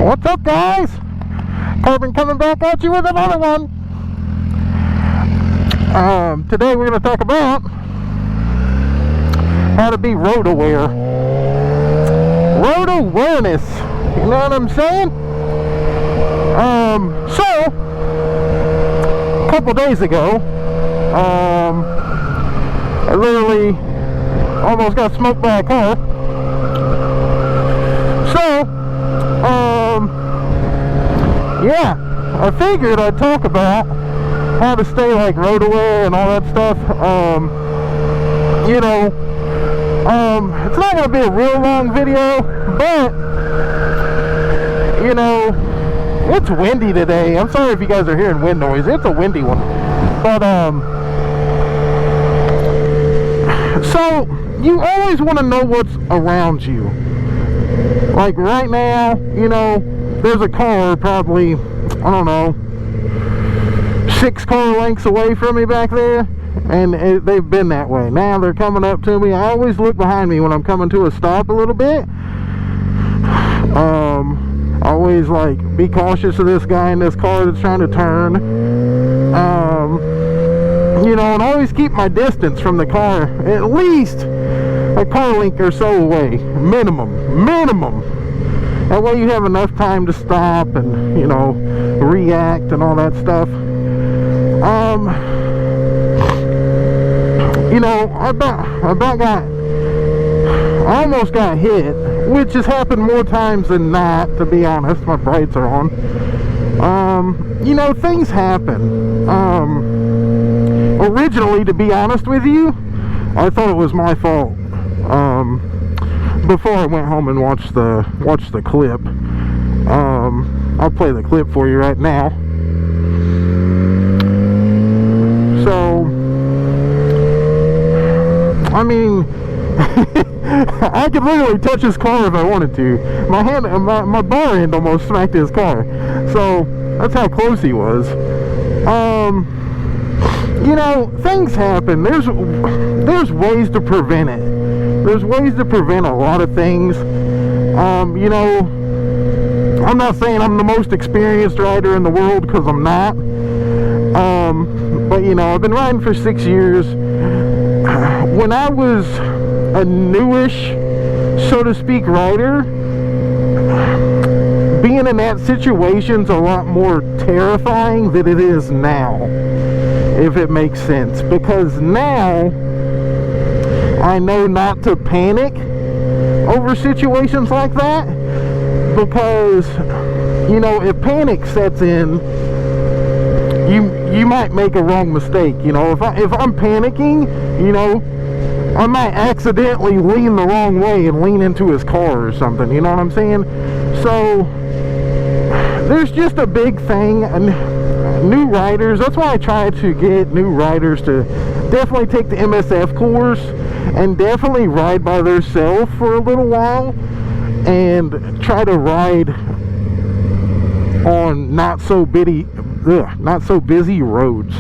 What's up, guys? Corbin coming back at you with another one. Today we're going to talk about how to be road aware. Road awareness. You know what I'm saying? So a couple days ago, I literally almost got smoked by a car. So, yeah, I figured I'd talk about how to stay like road aware and all that stuff. You know, it's not going to be a real long video, but, you know, it's windy today. I'm sorry if you guys are hearing wind noise. It's a windy one. But, so, you always want to know what's around you. Like right now, you know, there's a car probably, I don't know, 6 car lengths away from me back there, and they've been that way. Now they're coming up to me. I always look behind me when I'm coming to a stop a little bit. Always like be cautious of this guy in this car that's trying to turn. You know, and always keep my distance from the car at least a car length or so away, minimum. That way you have enough time to stop and, you know, react and all that stuff. You know, I almost got hit, which has happened more times than not, to be honest. My brights are on. You know, things happen. Originally, to be honest with you, I thought it was my fault. Before I went home and watched the clip. I'll play the clip for you right now. So, I mean, I could literally touch his car if I wanted to. My bar end almost smacked his car. So, that's how close he was. You know, things happen. There's ways to prevent it. There's ways to prevent a lot of things. You know, I'm not saying I'm the most experienced rider in the world, because I'm not. But, you know, I've been riding for 6 years. When I was a newish, so to speak, rider, being in that situation's a lot more terrifying than it is now, if it makes sense. Because now I know not to panic over situations like that, because, you know, if panic sets in, you might make a wrong mistake. You know, if I'm panicking, you know, I might accidentally lean the wrong way and lean into his car or something. You know what I'm saying? So there's just a big thing. And new riders, that's why I try to get new riders to definitely take the MSF course and definitely ride by themselves for a little while and try to ride on not so busy roads.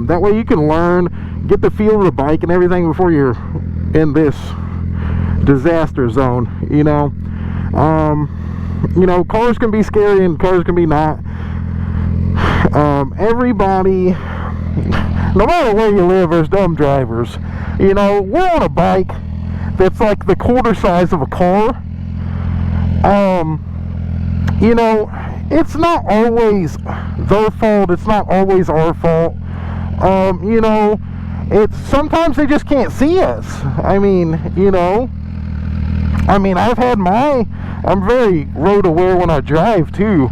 That way you can learn, get the feel of the bike and everything before you're in this disaster zone. You know, cars can be scary and cars can be not. Everybody, no matter where you live, there's dumb drivers. You know, we're on a bike that's like the quarter size of a car. You know, it's not always their fault. It's not always our fault. You know, it's sometimes they just can't see us. I mean, you know, I'm very road aware when I drive too.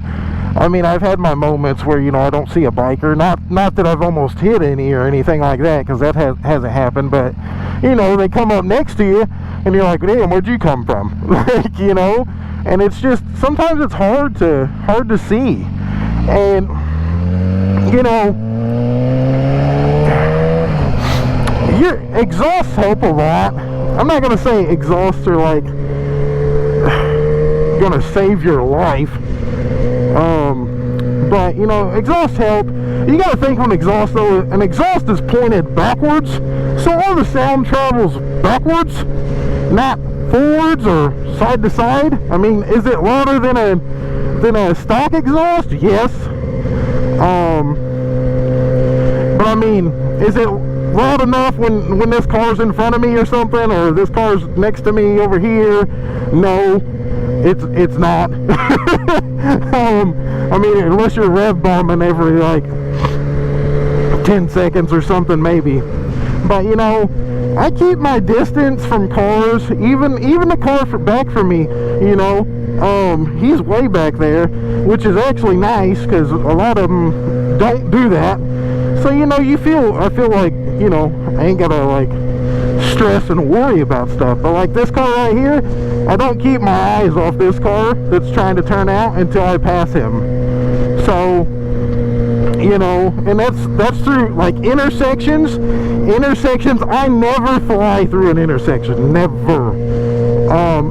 I mean, I've had my moments where, you know, I don't see a biker. Not that I've almost hit any or anything like that, because that hasn't happened. But, you know, they come up next to you, and you're like, damn, where'd you come from? Like, you know, and it's just, sometimes it's hard to see. And, you know, your exhausts help a lot. I'm not going to say exhausts are, like, going to save your life. But, you know, exhaust help. You gotta think of an exhaust, though. An exhaust is pointed backwards, so all the sound travels backwards, not forwards or side to side. I mean, is it louder than a stock exhaust? Yes. But I mean, is it loud enough when this car's in front of me or something, or this car's next to me over here? No, it's not. I mean, unless you're rev bombing every like 10 seconds or something, maybe. But you know, I keep my distance from cars, even the car back from me, you know. He's way back there, which is actually nice because a lot of them don't do that. So you know, I feel like, you know, I ain't gotta like stress and worry about stuff. But like this car right here, I don't keep my eyes off this car that's trying to turn out until I pass him. So, you know, and that's through like intersections. I never fly through an intersection, never.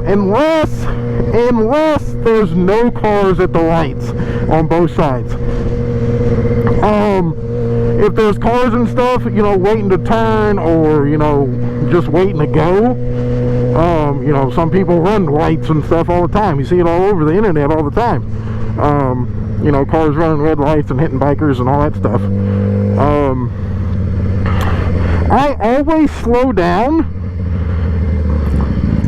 Unless there's no cars at the lights on both sides. If there's cars and stuff, you know, waiting to turn, or you know, just waiting to go, you know, some people run lights and stuff all the time. You see it all over the internet all the time. You know, cars running red lights and hitting bikers and all that stuff. I always slow down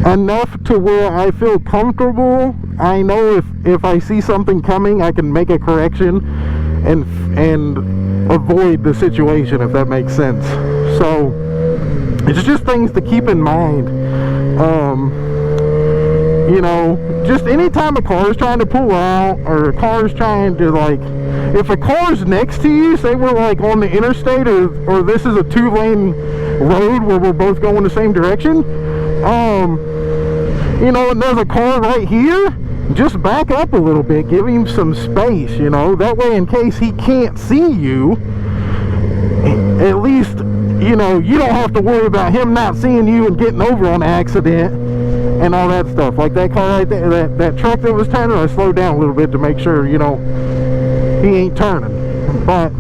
enough to where I feel comfortable. I know if I see something coming, I can make a correction and avoid the situation, if that makes sense. So it's just things to keep in mind. You know, just anytime a car is trying to pull out, or a car is trying to, like, if a car's next to you, say we're like on the interstate, or this is a 2-lane road where we're both going the same direction, you know, and there's a car right here, just back up a little bit, give him some space, you know, that way in case he can't see you, at least, you know, you don't have to worry about him not seeing you and getting over on an accident and all that stuff. Like that car right there, that truck that was turning, I slowed down a little bit to make sure, you know, he ain't turning. But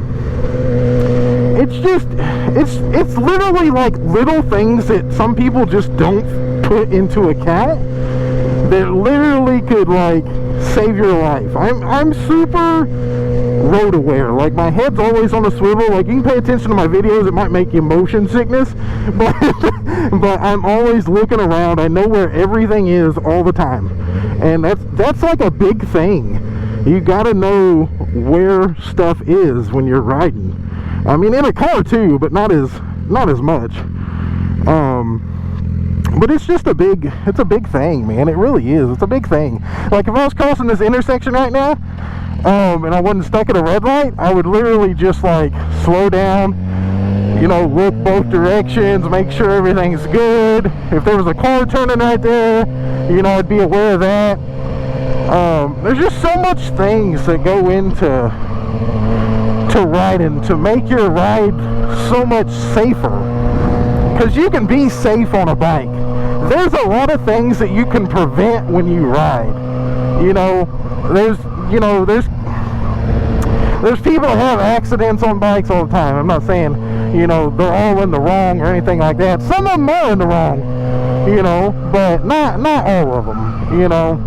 it's just, it's literally like little things that some people just don't put into account that literally could like save your life. I'm super road aware. Like my head's always on a swivel. Like you can pay attention to my videos, it might make you motion sickness, but but I'm always looking around. I know where everything is all the time, and that's like a big thing. You gotta know where stuff is when you're riding. I mean, in a car too, but not as much. But it's just a big thing, man. It really is. It's a big thing. Like if I was crossing this intersection right now, and I wasn't stuck at a red light, I would literally just like slow down, you know, look both directions, make sure everything's good. If there was a car turning right there, you know, I'd be aware of that. There's just so much things that go into riding to make your ride so much safer. Because you can be safe on a bike. There's a lot of things that you can prevent when you ride. You know, there's people that have accidents on bikes all the time. I'm not saying, you know, they're all in the wrong or anything like that. Some of them are in the wrong, you know, but not all of them, you know.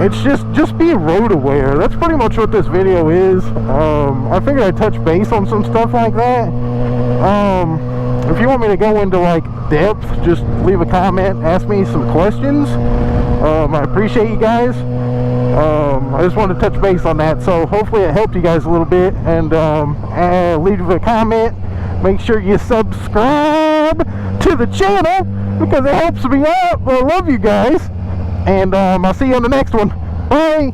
It's just be road aware. That's pretty much what this video is. I figured I'd touch base on some stuff like that. If you want me to go into like depth, just leave a comment, ask me some questions. I appreciate you guys. I just wanted to touch base on that, so hopefully it helped you guys a little bit. And leave a comment, make sure you subscribe to the channel because it helps me out. I love you guys, and I'll see you on the next one. Bye.